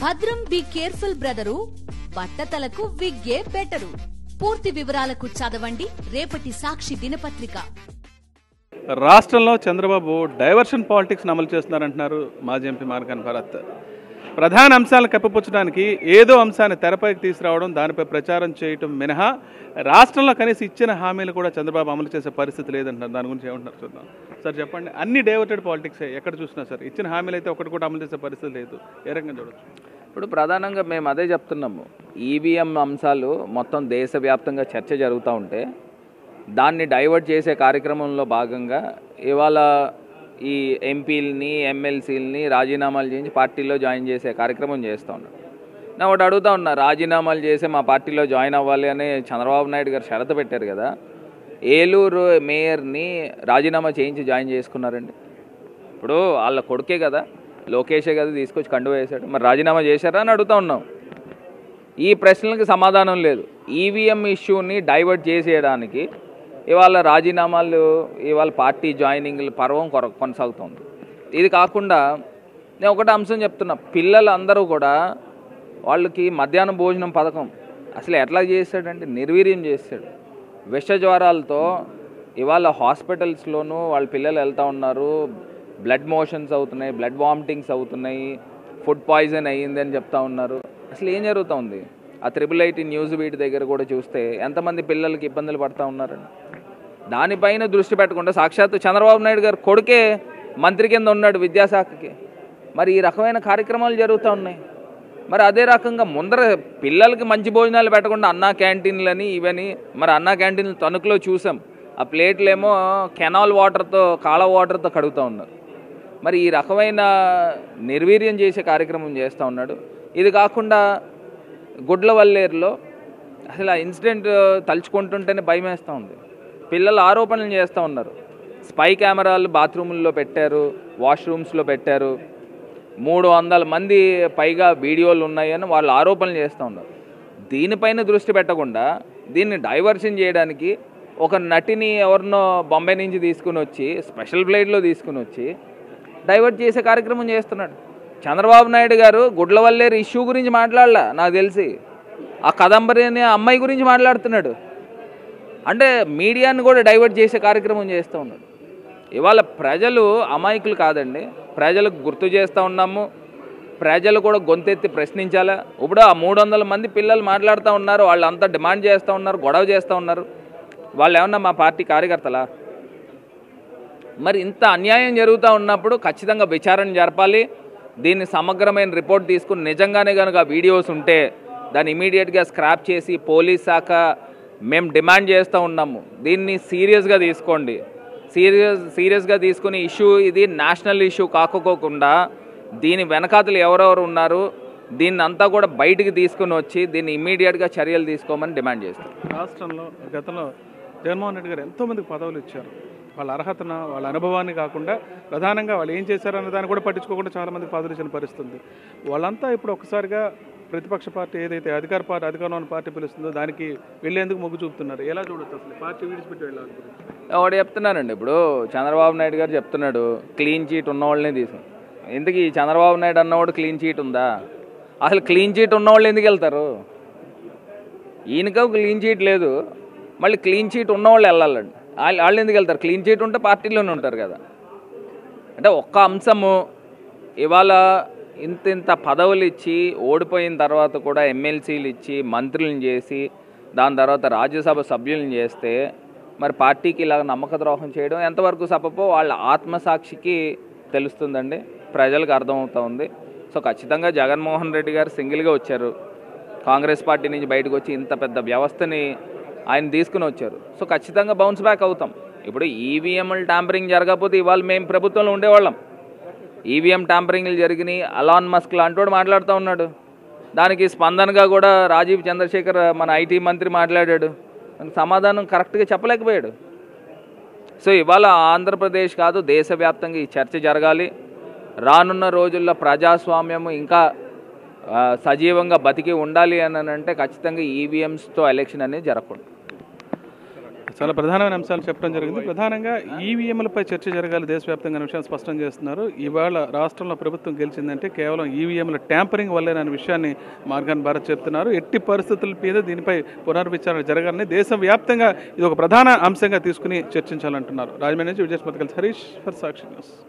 భద్రం be careful brother, బట్టతలకు విగ్గే better. పూర్తి వివరాలకు చదవండి రేపటి సాక్షి దినపత్రిక. రాష్ట్రంలో చంద్రబాబు డైవర్షన్ పాలిటిక్స్ అమలు చేస్తున్నారంటున్నారు మాజీ ఎంపీ మార్గాన్ భరత్. ప్రధాన అంశాలను కప్పిపుచ్చడానికి ఏదో అంశాన్ని తెరపైకి తీసుకురావడం, దానిపై ప్రచారం చేయటం మినహా రాష్ట్రంలో కనీసం ఇచ్చిన హామీలు కూడా చంద్రబాబు అమలు చేసే పరిస్థితి లేదంటున్నారు. దాని గురించి ఏమంటున్నారు చూద్దాం. సార్ చెప్పండి, అన్ని డైవర్టెడ్ పాలిటిక్సే ఎక్కడ చూసినా సార్. ఇచ్చిన హామీలు అయితే ఒకటి కూడా అమలు చేసే పరిస్థితి లేదు. ఏ రకంగా చూడొచ్చు? ఇప్పుడు ప్రధానంగా మేము అదే చెప్తున్నాము. ఈవీఎం అంశాలు మొత్తం దేశవ్యాప్తంగా చర్చ జరుగుతూ ఉంటే దాన్ని డైవర్ట్ చేసే కార్యక్రమంలో భాగంగా ఇవాళ ఈ ఎంపీలని ఎమ్మెల్సీలని రాజీనామాలు చేయించి పార్టీలో జాయిన్ చేసే కార్యక్రమం చేస్తూ ఉన్నాడు. నేను ఒకటి అడుగుతా ఉన్నా, రాజీనామాలు చేసి మా పార్టీలో జాయిన్ అవ్వాలి అని చంద్రబాబు నాయుడు గారు షరతు పెట్టారు కదా, ఏలూరు మేయర్ని రాజీనామా చేయించి జాయిన్ చేసుకున్నారండి. ఇప్పుడు వాళ్ళ కొడుకే కదా, లోకేషే కదా తీసుకొచ్చి కండువా వేశాడు, మరి రాజీనామా చేశారా అని అడుగుతూ ఉన్నాం. ఈ ప్రశ్నలకు సమాధానం లేదు. ఈవీఎం ఇష్యూని డైవర్ట్ చేసేయడానికి ఇవాళ రాజీనామాలు, ఇవాళ పార్టీ జాయినింగ్ల పర్వం కొనసాగుతుంది. ఇది కాకుండా నేను ఒకటే అంశం చెప్తున్నా, పిల్లలందరూ కూడా వాళ్ళకి మధ్యాహ్నం భోజనం పథకం అసలు ఎట్లా చేశాడంటే నిర్వీర్యం చేశాడు. విష జ్వరాలతో ఇవాళ హాస్పిటల్స్లోనూ వాళ్ళ పిల్లలు వెళ్తూ ఉన్నారు, బ్లడ్ మోషన్స్ అవుతున్నాయి, బ్లడ్ వామిటింగ్స్ అవుతున్నాయి, ఫుడ్ పాయిజన్ అయ్యింది అని చెప్తా ఉన్నారు. అసలు ఏం జరుగుతూ ఉంది? ఆ 888 న్యూస్ వీటి దగ్గర కూడా చూస్తే ఎంతమంది పిల్లలకి ఇబ్బందులు పడుతూ ఉన్నారండి. దానిపైన దృష్టి పెట్టకుండా సాక్షాత్తు చంద్రబాబు నాయుడు గారు కొడుకే మంత్రి కింద ఉన్నాడు విద్యాశాఖకి. మరి ఈ రకమైన కార్యక్రమాలు జరుగుతూ ఉన్నాయి. మరి అదే రకంగా ముందర పిల్లలకి మంచి భోజనాలు పెట్టకుండా అన్నా క్యాంటీన్లని ఇవని, మరి అన్నా క్యాంటీన్లు తణుకులో చూసాం, ఆ ప్లేట్లేమో కెనాల్ వాటర్తో, కాలువ వాటర్తో కడుగుతూ ఉన్నారు. మరి ఈ రకమైన నిర్వీర్యం చేసే కార్యక్రమం చేస్తూ ఉన్నాడు. ఇది కాకుండా గుడ్లవల్లేరులో అసలు ఆ ఇన్సిడెంట్ తలుచుకుంటుంటేనే భయం వేస్తూ ఉంది. పిల్లలు ఆరోపణలు చేస్తూ ఉన్నారు. స్పై కెమెరాలు బాత్రూముల్లో పెట్టారు, వాష్రూమ్స్లో పెట్టారు, 300 మంది పైగా వీడియోలు ఉన్నాయని వాళ్ళు ఆరోపణలు చేస్తూ ఉన్నారు. దీనిపైన దృష్టి పెట్టకుండా దీన్ని డైవర్షన్ చేయడానికి ఒక నటిని ఎవరినో బొంబాయి నుంచి తీసుకుని వచ్చి స్పెషల్ ఫ్లైట్లో తీసుకుని వచ్చి డైవర్ట్ చేసే కార్యక్రమం చేస్తున్నాడు. చంద్రబాబు నాయుడు గారు గుడ్లవల్లేరు ఇష్యూ గురించి మాట్లాడలా, నాకు తెలిసి ఆ కదంబరి అనే అమ్మాయి గురించి మాట్లాడుతున్నాడు. అంటే మీడియాని కూడా డైవర్ట్ చేసే కార్యక్రమం చేస్తూ ఉన్నాడు. ఇవాళ ప్రజలు అమాయకులు కాదండి, ప్రజలకు గుర్తు చేస్తూ ఉన్నాము. ప్రజలు కూడా గొంతెత్తి ప్రశ్నించాలా. ఇప్పుడు ఆ 300 మంది పిల్లలు మాట్లాడుతూ ఉన్నారు, వాళ్ళంతా డిమాండ్ చేస్తూ ఉన్నారు, గొడవ చేస్తూ ఉన్నారు. వాళ్ళు ఏమన్నా మా పార్టీ కార్యకర్తలా? మరి ఇంత అన్యాయం జరుగుతూ ఉన్నప్పుడు ఖచ్చితంగా విచారణ జరపాలి. దీన్ని సమగ్రమైన రిపోర్ట్ తీసుకుని నిజంగానే కనుక వీడియోస్ ఉంటే దాన్ని ఇమీడియట్గా స్క్రాప్ చేసి పోలీస్ శాఖ మేము డిమాండ్ చేస్తూ ఉన్నాము, దీన్ని సీరియస్గా తీసుకోండి. సీరియస్గా తీసుకుని ఇష్యూ ఇది నేషనల్ ఇష్యూ కాకపోకుండా దీని వెనకాతలు ఎవరెవరు ఉన్నారు దీన్ని అంతా కూడా బయటికి తీసుకుని వచ్చి దీన్ని ఇమీడియట్గా చర్యలు తీసుకోమని డిమాండ్ చేస్తాం. రాష్ట్రంలో గతంలో జగన్మోహన్ రెడ్డి గారు ఎంతోమందికి పదవులు ఇచ్చారు. వాళ్ళ అర్హతన, వాళ్ళ అనుభవాన్ని కాకుండా ప్రధానంగా వాళ్ళు ఏం చేశారన్న దాన్ని కూడా పట్టించుకోకుండా చాలామందికి పదవులు ఇచ్చిన పరిస్థితుంది. వాళ్ళంతా ఇప్పుడు ఒక్కసారిగా ప్రతిపక్ష పార్టీ ఏదైతే అధికారంలో ఉన్న పార్టీ పిలుస్తుందో దానికి వెళ్ళేందుకు మొగ్గు చూపుతున్నారు. ఎలా చూడొచ్చు అసలు పార్టీ విడిచిపెట్టి వెళ్ళాలి? ఒకటి చెప్తున్నానండి, ఇప్పుడు చంద్రబాబు నాయుడు గారు చెప్తున్నాడు క్లీన్ చీట్ ఉన్నవాళ్ళనే తీసుకుని. ఎందుకు ఈ చంద్రబాబు నాయుడు అన్నవాడు క్లీన్ చీట్ ఉందా? అసలు క్లీన్ చీట్ ఉన్నవాళ్ళు ఎందుకు వెళ్తారు? ఈయనకో క్లీన్ చీట్ లేదు, మళ్ళీ క్లీన్ చీట్ ఉన్నవాళ్ళు వెళ్ళాలండి. వాళ్ళు ఎందుకు వెళ్తారు? క్లీన్ చీట్ ఉంటే పార్టీలోనే ఉంటారు కదా. అంటే ఒక్క అంశము ఇవాళ ఇంత పదవులు ఇచ్చి ఓడిపోయిన తర్వాత కూడా ఎమ్మెల్సీలు ఇచ్చి మంత్రులను చేసి దాని తర్వాత రాజ్యసభ సభ్యులను చేస్తే మరి పార్టీకి ఇలా నమ్మక ద్రోహం చేయడం ఎంతవరకు సబబో వాళ్ళ ఆత్మసాక్షికి తెలుస్తుందండి, ప్రజలకు అర్థమవుతూ ఉంది. సో ఖచ్చితంగా జగన్మోహన్ రెడ్డి గారు సింగిల్గా వచ్చారు, కాంగ్రెస్ పార్టీ నుంచి బయటకు వచ్చి ఇంత పెద్ద వ్యవస్థని ఆయన తీసుకుని వచ్చారు. సో ఖచ్చితంగా బౌన్స్ బ్యాక్ అవుతాం. ఇప్పుడు ఈవీఎంలు ట్యాంపరింగ్ జరగకపోతే ఇవాళ మేము ప్రభుత్వంలో ఉండేవాళ్ళం. ఈవీఎం ట్యాంపరింగ్లు జరిగినాయి, అలాన్ మస్క్ లాంటి మాట్లాడుతూ ఉన్నాడు. దానికి స్పందనగా కూడా రాజీవ్ చంద్రశేఖర్ మన ఐటీ మంత్రి మాట్లాడాడు, దానికి సమాధానం కరెక్ట్గా చెప్పలేకపోయాడు. సో ఇవాళ ఆంధ్రప్రదేశ్ కాదు దేశవ్యాప్తంగా ఈ చర్చ జరగాలి. రానున్న రోజుల్లో ప్రజాస్వామ్యం ఇంకా సజీవంగా బతికి ఉండాలి అని అంటే ఖచ్చితంగా ఈవీఎంస్తో ఎలక్షన్ అనేది జరగకూడదు. చాలా ప్రధానమైన అంశాలు చెప్పడం జరిగింది. ప్రధానంగా ఈవీఎంలపై చర్చ జరగాలి దేశవ్యాప్తంగా అనే విషయాన్ని స్పష్టం చేస్తున్నారు. ఇవాళ రాష్ట్రంలో ప్రభుత్వం గెలిచిందంటే కేవలం ఈవీఎంల ట్యాంపరింగ్ వల్లేననే విషయాన్ని మార్గాన్ భారత్ చెప్తున్నారు. ఎట్టి పరిస్థితుల మీద దీనిపై పునర్విచారణ జరగాలని దేశవ్యాప్తంగా ఇది ఒక ప్రధాన అంశంగా తీసుకుని చర్చించాలంటున్నారు. రాజమండ్రి నుంచి Vijay Harish for Sakshi news.